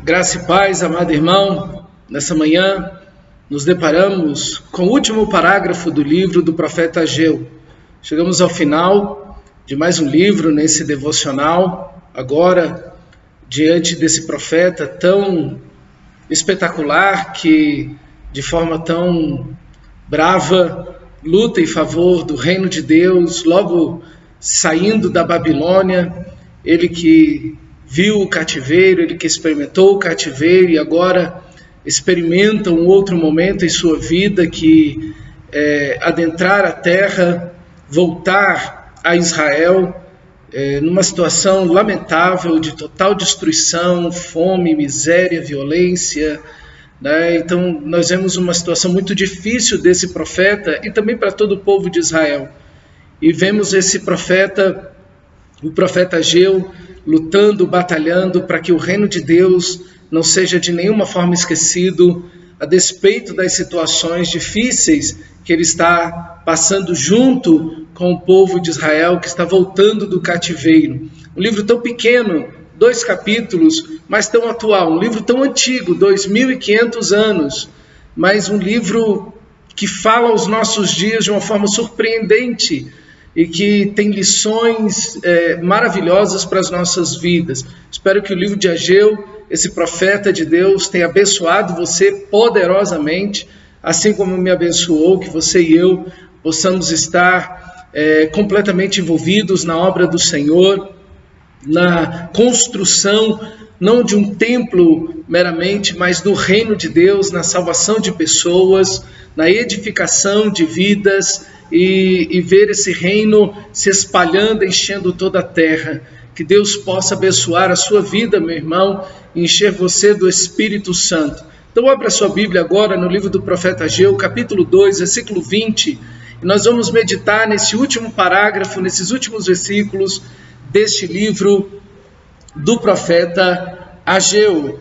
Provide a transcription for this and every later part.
Graça e paz, amado irmão. Nessa manhã nos deparamos com o último parágrafo do livro do profeta Ageu. Chegamos ao final de mais um livro nesse devocional, agora diante desse profeta tão espetacular que de forma tão brava luta em favor do reino de Deus, logo saindo da Babilônia, ele que viu o cativeiro, ele que experimentou o cativeiro e agora experimenta um outro momento em sua vida que é adentrar a terra, voltar a Israel, numa situação lamentável de total destruição, fome, miséria, violência, né? Então nós vemos uma situação muito difícil desse profeta e também para todo o povo de Israel. E vemos esse profeta, o profeta Ageu, lutando, batalhando para que o reino de Deus não seja de nenhuma forma esquecido, a despeito das situações difíceis que ele está passando junto com o povo de Israel que está voltando do cativeiro. Um livro tão pequeno, 2 capítulos, mas tão atual, um livro tão antigo, 2.500 anos, mas um livro que fala aos nossos dias de uma forma surpreendente e que tem lições maravilhosas para as nossas vidas. Espero que o livro de Ageu, esse profeta de Deus, tenha abençoado você poderosamente, assim como me abençoou, que você e eu possamos estar completamente envolvidos na obra do Senhor, na construção, não de um templo meramente, mas do reino de Deus, na salvação de pessoas, na edificação de vidas, e ver esse reino se espalhando, enchendo toda a terra. Que Deus possa abençoar a sua vida, meu irmão, e encher você do Espírito Santo. Então abra sua Bíblia agora no livro do profeta Ageu, capítulo 2, versículo 20, e nós vamos meditar nesse último parágrafo, nesses últimos versículos deste livro do profeta Ageu.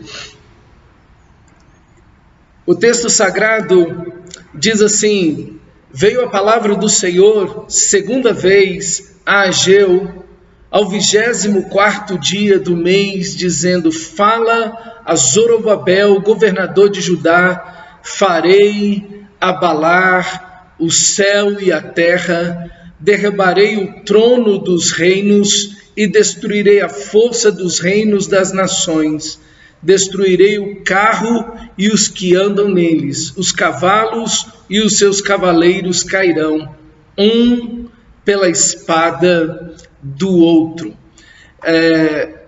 O texto sagrado diz assim: veio a palavra do Senhor segunda vez a Ageu, ao 24º dia do mês, dizendo: fala a Zorobabel, governador de Judá, farei abalar o céu e a terra, derrubarei o trono dos reinos e destruirei a força dos reinos das nações. Destruirei o carro e os que andam neles, os cavalos e os seus cavaleiros cairão, um pela espada do outro.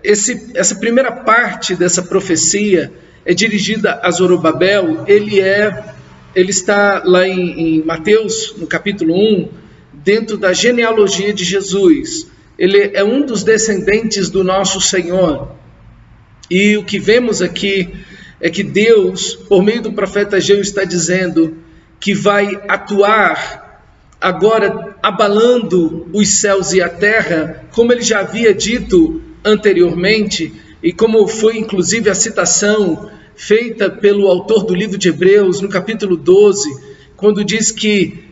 Essa primeira parte dessa profecia é dirigida a Zorobabel. Ele está lá em Mateus, no capítulo 1, dentro da genealogia de Jesus. Ele é um dos descendentes do nosso Senhor. E o que vemos aqui é que Deus, por meio do profeta Ageu, está dizendo que vai atuar agora abalando os céus e a terra, como ele já havia dito anteriormente, e como foi inclusive a citação feita pelo autor do livro de Hebreus, no capítulo 12, quando diz que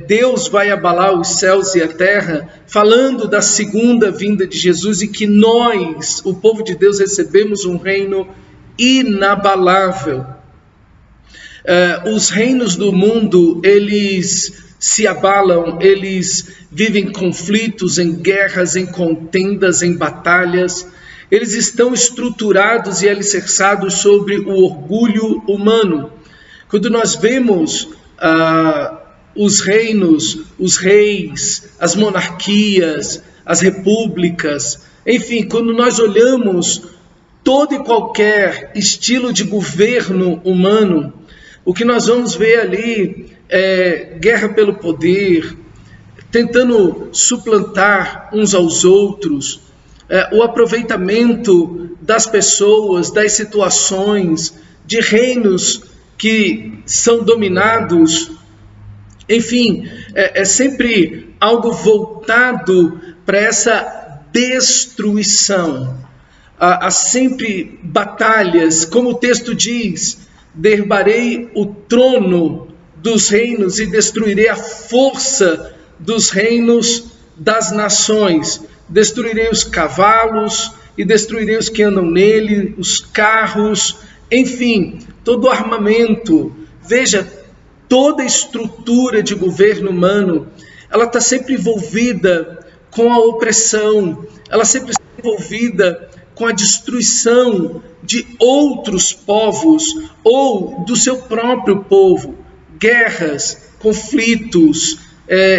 Deus vai abalar os céus e a terra, falando da segunda vinda de Jesus e que nós, o povo de Deus, recebemos um reino inabalável. Os reinos do mundo, eles se abalam, eles vivem conflitos, em guerras, em contendas, em batalhas. Eles estão estruturados e alicerçados sobre o orgulho humano. Quando nós vemos os reinos, os reis, as monarquias, as repúblicas, enfim, quando nós olhamos todo e qualquer estilo de governo humano, o que nós vamos ver ali é guerra pelo poder, tentando suplantar uns aos outros, o aproveitamento das pessoas, das situações, de reinos que são dominados. Enfim, é sempre algo voltado para essa destruição. Há sempre batalhas, como o texto diz: derrubarei o trono dos reinos e destruirei a força dos reinos das nações. Destruirei os cavalos e destruirei os que andam nele, os carros, enfim, todo o armamento. Veja, toda a estrutura de governo humano, ela está sempre envolvida com a opressão, ela sempre está envolvida com a destruição de outros povos ou do seu próprio povo. Guerras, conflitos,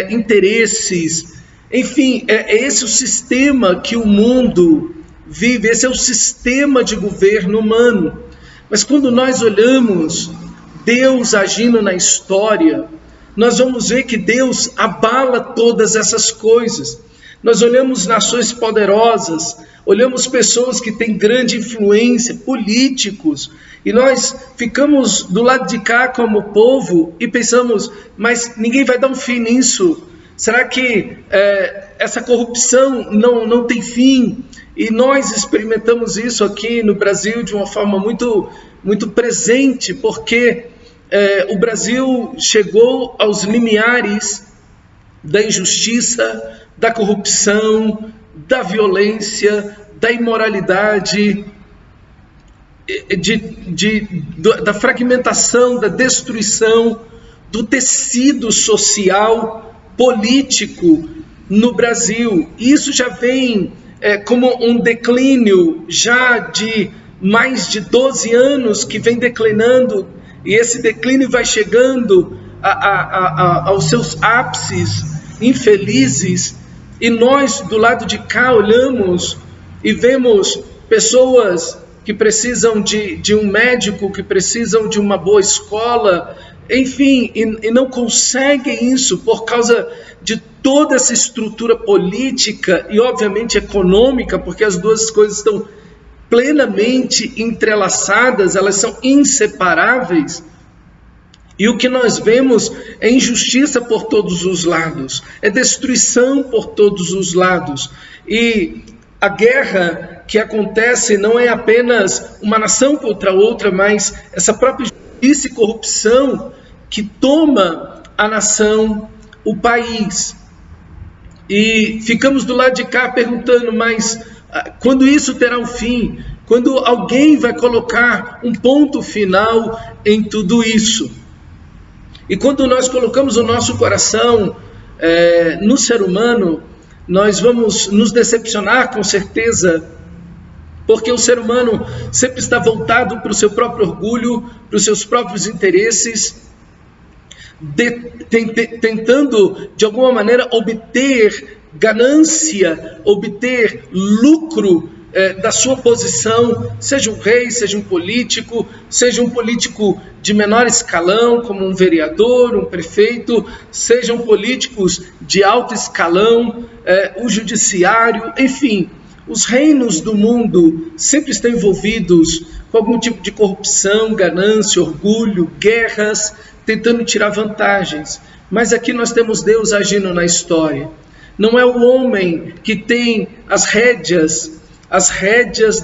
interesses, enfim, é esse o sistema que o mundo vive, esse é o sistema de governo humano. Mas quando nós olhamos Deus agindo na história, nós vamos ver que Deus abala todas essas coisas. Nós olhamos nações poderosas, olhamos pessoas que têm grande influência, políticos, e nós ficamos do lado de cá como povo e pensamos, mas ninguém vai dar um fim nisso. Será que essa corrupção não tem fim? E nós experimentamos isso aqui no Brasil de uma forma muito, muito presente, porque o Brasil chegou aos limiares da injustiça, da corrupção, da violência, da imoralidade, da fragmentação, da destruição do tecido social, político no Brasil. Isso já vem como um declínio já de mais de 12 anos que vem declinando, e esse declínio vai chegando aos seus ápices infelizes, e nós do lado de cá olhamos e vemos pessoas que precisam de um médico, que precisam de uma boa escola, enfim, e não conseguem isso por causa de toda essa estrutura política e obviamente econômica, porque as duas coisas estão plenamente entrelaçadas, elas são inseparáveis. E o que nós vemos é injustiça por todos os lados, é destruição por todos os lados. E a guerra que acontece não é apenas uma nação contra outra, mas essa própria injustiça e corrupção que toma a nação, o país. E ficamos do lado de cá perguntando, mas quando isso terá um fim? Quando alguém vai colocar um ponto final em tudo isso? E quando nós colocamos o nosso coração no ser humano, nós vamos nos decepcionar com certeza, porque o ser humano sempre está voltado para o seu próprio orgulho, para os seus próprios interesses, tentando de alguma maneira obter ganância, obter lucro da sua posição, seja um rei, seja um político de menor escalão, como um vereador, um prefeito, sejam políticos de alto escalão, o judiciário, enfim, os reinos do mundo sempre estão envolvidos com algum tipo de corrupção, ganância, orgulho, guerras, tentando tirar vantagens. Mas aqui nós temos Deus agindo na história. Não é o homem que tem as rédeas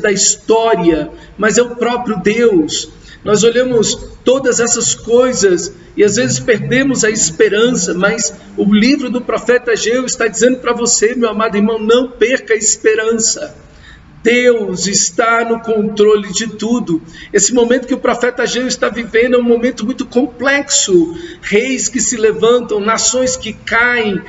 da história, mas é o próprio Deus. Nós olhamos todas essas coisas e às vezes perdemos a esperança, mas o livro do profeta Ageu está dizendo para você, meu amado irmão, não perca a esperança. Deus está no controle de tudo. Esse momento que o profeta Ageu está vivendo é um momento muito complexo. Reis que se levantam, nações que caem,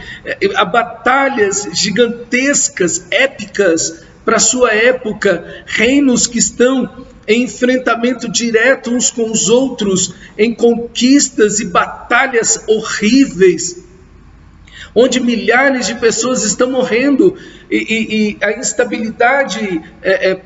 há batalhas gigantescas, épicas para a sua época, reinos que estão em enfrentamento direto uns com os outros, em conquistas e batalhas horríveis, onde milhares de pessoas estão morrendo, e a instabilidade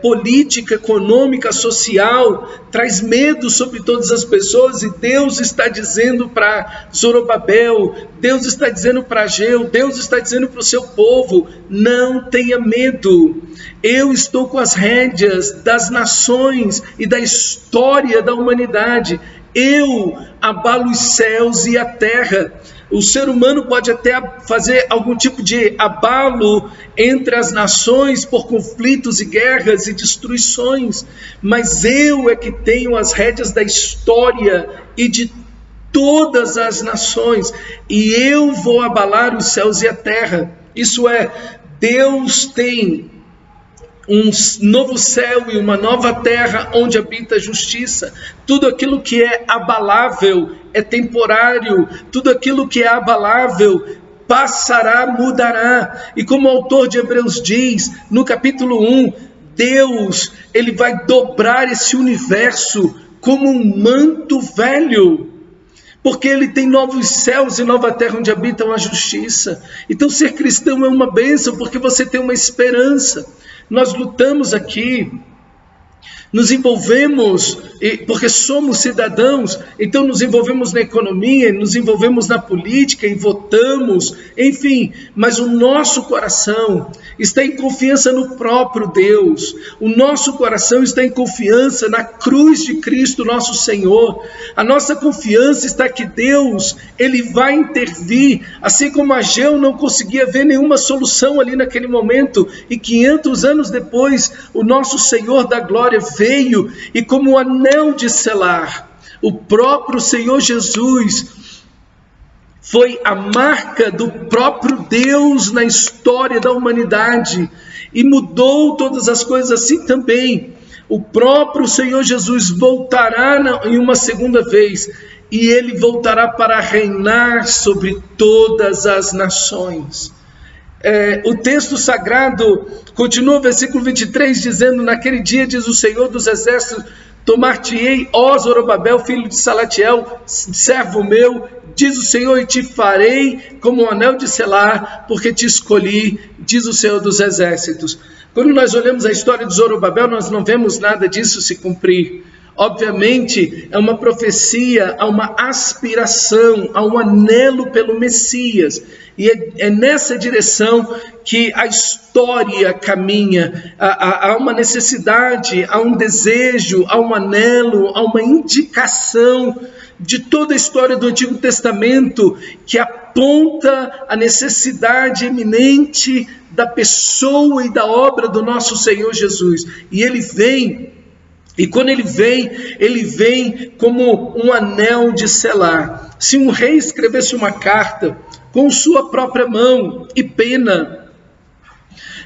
política, econômica, social, traz medo sobre todas as pessoas, e Deus está dizendo para Zorobabel, Deus está dizendo para Ageu, Deus está dizendo para o seu povo, não tenha medo, eu estou com as rédeas das nações e da história da humanidade, eu abalo os céus e a terra. O ser humano pode até fazer algum tipo de abalo entre as nações por conflitos e guerras e destruições, mas eu é que tenho as rédeas da história e de todas as nações, e eu vou abalar os céus e a terra. Isso é, Deus tem um novo céu e uma nova terra onde habita a justiça. Tudo aquilo que é abalável é temporário, tudo aquilo que é abalável passará, mudará. E como o autor de Hebreus diz, no capítulo 1, Deus, ele vai dobrar esse universo como um manto velho, porque ele tem novos céus e nova terra onde habitam a justiça. Então ser cristão é uma bênção, porque você tem uma esperança. Nós lutamos aqui, nos envolvemos, porque somos cidadãos, então nos envolvemos na economia, nos envolvemos na política e votamos, enfim, mas o nosso coração está em confiança no próprio Deus, o nosso coração está em confiança na cruz de Cristo nosso Senhor. A nossa confiança está que Deus, ele vai intervir, assim como Ageu não conseguia ver nenhuma solução ali naquele momento, e 500 anos depois, o nosso Senhor da glória veio, e como um anel de selar, o próprio Senhor Jesus foi a marca do próprio Deus na história da humanidade, e mudou todas as coisas. Assim também o próprio Senhor Jesus voltará em uma segunda vez, e ele voltará para reinar sobre todas as nações. O texto sagrado continua, versículo 23, dizendo: naquele dia, diz o Senhor dos exércitos, tomar-te-ei, ó Zorobabel, filho de Salatiel, servo meu, diz o Senhor, e te farei como um anel de selar, porque te escolhi, diz o Senhor dos exércitos. Quando nós olhamos a história de Zorobabel, nós não vemos nada disso se cumprir. Obviamente, é uma profecia, há uma aspiração, há um anelo pelo Messias. E é nessa direção que a história caminha. Há uma necessidade, há um desejo, há um anelo, há uma indicação de toda a história do Antigo Testamento que aponta a necessidade eminente da pessoa e da obra do nosso Senhor Jesus. E ele vem. E quando ele vem como um anel de selar. Se um rei escrevesse uma carta com sua própria mão e pena,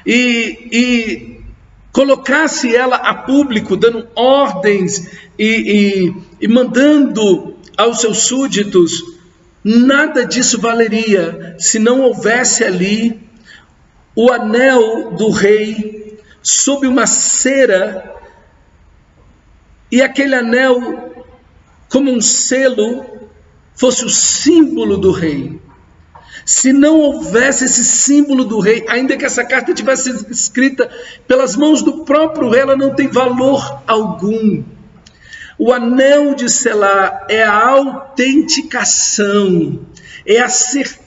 e colocasse ela a público, dando ordens e mandando aos seus súditos, nada disso valeria se não houvesse ali o anel do rei sob uma cera, e aquele anel, como um selo, fosse o símbolo do rei. Se não houvesse esse símbolo do rei, ainda que essa carta tivesse sido escrita pelas mãos do próprio rei, ela não tem valor algum. O anel de selar é a autenticação, é a certeza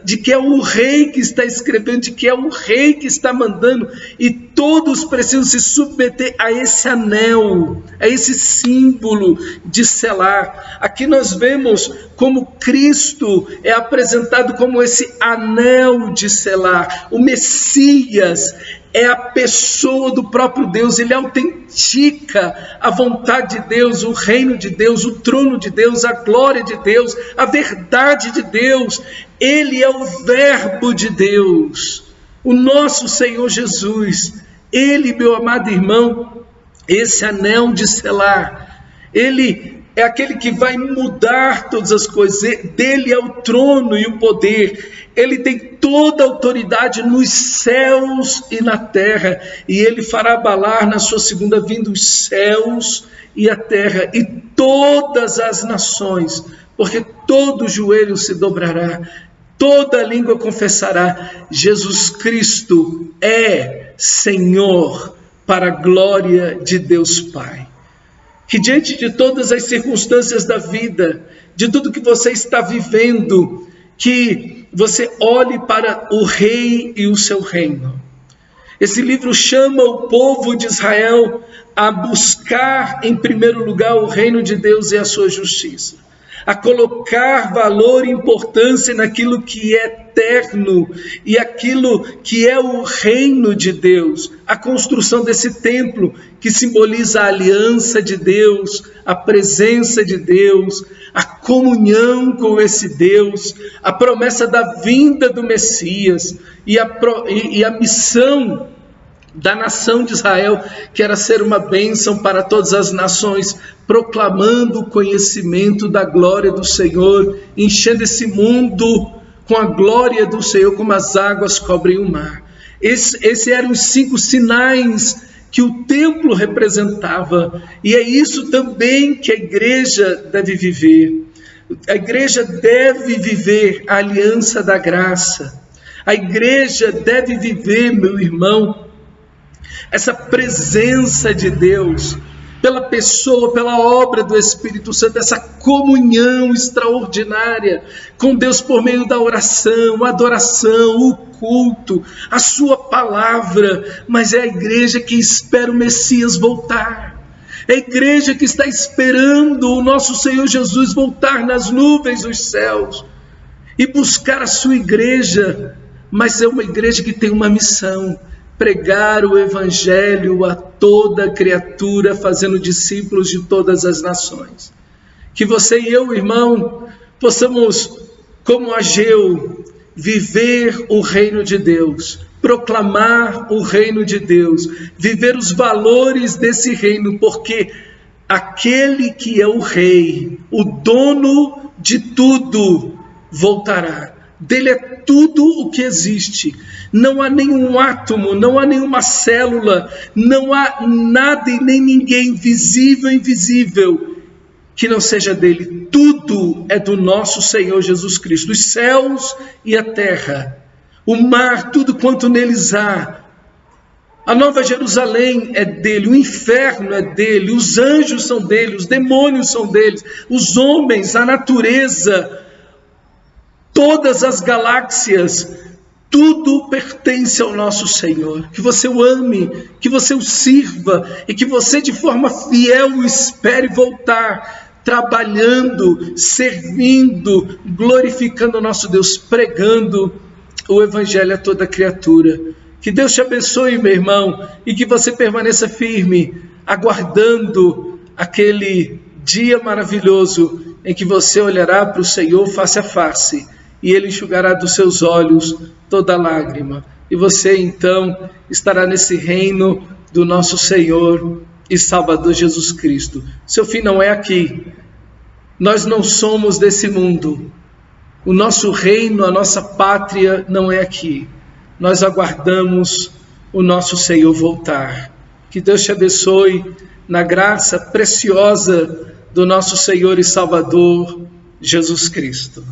de que é o rei que está escrevendo, de que é o rei que está mandando, e todos precisam se submeter a esse anel, a esse símbolo de selar. Aqui nós vemos como Cristo é apresentado como esse anel de selar. O Messias é a pessoa do próprio Deus, ele autentica a vontade de Deus, o reino de Deus, o trono de Deus, a glória de Deus, a verdade de Deus. Ele é o verbo de Deus, o nosso Senhor Jesus. Ele, meu amado irmão, esse anel de selar, ele é aquele que vai mudar todas as coisas. Dele é o trono e o poder. Ele tem toda a autoridade nos céus e na terra, e ele fará abalar na sua segunda vinda os céus e a terra e todas as nações, porque todo joelho se dobrará, toda língua confessará: Jesus Cristo é Senhor, para a glória de Deus Pai. Que diante de todas as circunstâncias da vida, de tudo que você está vivendo, que você olhe para o Rei e o seu reino. Esse livro chama o povo de Israel a buscar em primeiro lugar o reino de Deus e a sua justiça, a colocar valor e importância naquilo que é eterno e aquilo que é o reino de Deus, a construção desse templo que simboliza a aliança de Deus, a presença de Deus, a comunhão com esse Deus, a promessa da vinda do Messias e a missão da nação de Israel, que era ser uma bênção para todas as nações, proclamando o conhecimento da glória do Senhor, enchendo esse mundo com a glória do Senhor, como as águas cobrem o mar. Esses eram os 5 sinais que o templo representava, e é isso também que a igreja deve viver. A igreja deve viver a aliança da graça. A igreja deve viver, meu irmão, essa presença de Deus, pela pessoa, pela obra do Espírito Santo, essa comunhão extraordinária com Deus por meio da oração, a adoração, o culto, a sua palavra. Mas é a igreja que espera o Messias voltar. É a igreja que está esperando o nosso Senhor Jesus voltar nas nuvens dos céus e buscar a sua igreja. Mas é uma igreja que tem uma missão: pregar o evangelho a toda criatura, fazendo discípulos de todas as nações. Que você e eu, irmão, possamos, como Ageu, viver o reino de Deus, proclamar o reino de Deus, viver os valores desse reino, porque aquele que é o rei, o dono de tudo, voltará. Dele é tudo o que existe. Não há nenhum átomo, não há nenhuma célula, não há nada e nem ninguém, visível e invisível, que não seja dele. Tudo é do nosso Senhor Jesus Cristo. Os céus e a terra, o mar, tudo quanto neles há. A Nova Jerusalém é dele, o inferno é dele, os anjos são dele, os demônios são deles, os homens, a natureza, todas as galáxias, tudo pertence ao nosso Senhor. Que você o ame, que você o sirva e que você de forma fiel o espere voltar, trabalhando, servindo, glorificando o nosso Deus, pregando o evangelho a toda criatura. Que Deus te abençoe, meu irmão, e que você permaneça firme, aguardando aquele dia maravilhoso em que você olhará para o Senhor face a face e Ele enxugará dos seus olhos toda lágrima. E você então estará nesse reino do nosso Senhor e Salvador Jesus Cristo. Seu fim não é aqui. Nós não somos desse mundo. O nosso reino, a nossa pátria não é aqui. Nós aguardamos o nosso Senhor voltar. Que Deus te abençoe na graça preciosa do nosso Senhor e Salvador Jesus Cristo.